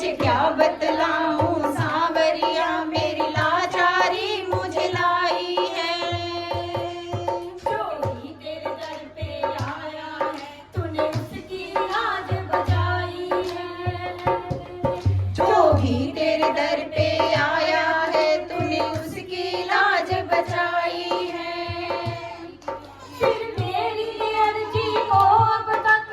तुझे क्या बतलाऊं सांवरिया, मेरी लाचारी मुझे लाई है। जो भी तेरे दर पे आया है तूने उसकी लाज बचाई है। जो भी तेरे दर पे आया है तूने उसकी लाज बचाई है। फिर मेरी अर्जी को अब तक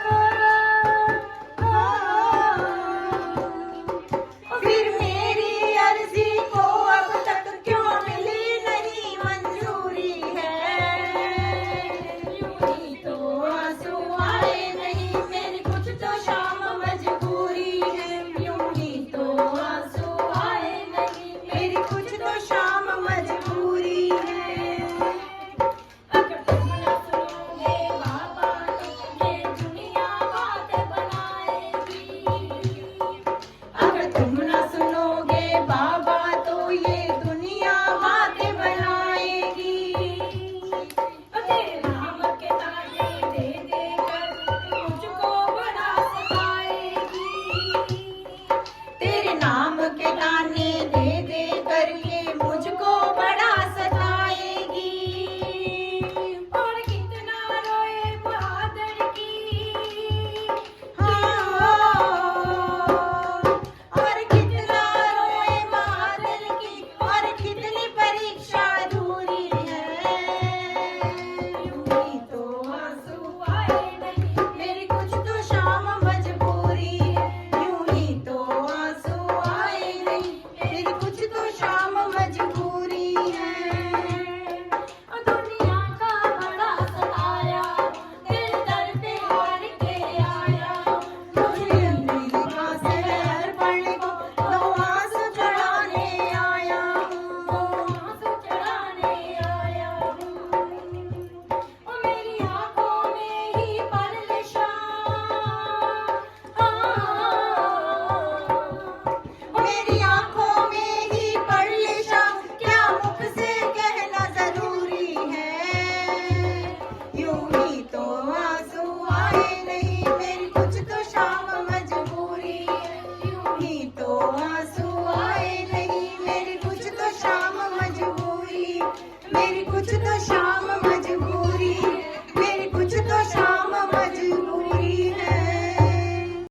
फिर मेरी अर्जी को अब तक क्यों मिली नहीं मंजूरी है। यूं ही तो आंसू आए नहीं, मेरी कुछ तो शाम मजबूरी है। यूं ही तो आंसू आए नहीं, मेरी कुछ तो शाम मजबूरी है। अगर तुम न सुनोगे बाबा तो ये दुनिया बात बनाएगी। अगर तुम न सुनोगे बाबा तो ये दुनिया बातें बनाएगी। तेरे नाम के ताने दे दे कर मुझको बड़ा सताएगी। तेरे नाम के ताने दे दे करके मुझको बड़ा सताएगी। और कितना रोए बहादुर की, और कितना रोए बादल की, और कितनी परीक्षा अधूरी है। यूं ही तो आंसू आए नहीं, मेरी कुछ तो शाम मजबूरी है। यूं ही तो आंसू आए नहीं, मेरी कुछ तो शाम मजबूरी है। दुनिया का बड़ा सताया तेरे दर पे हार के आया। मुझे अंधेरी का शहर पढ़ने को दो आंसू चढ़ाने आया हूँ। आंसू चढ़ाने आया हूँ। ओ मेरी आंखों में ही परलिशां, मेरी आंखों में ही परलिशा, क्या मुख से कहना जरूरी है। यूं ही तो आंसू आए नहीं, मेरी कुछ तो शाम मजबूरी है। यूं ही तो आंसू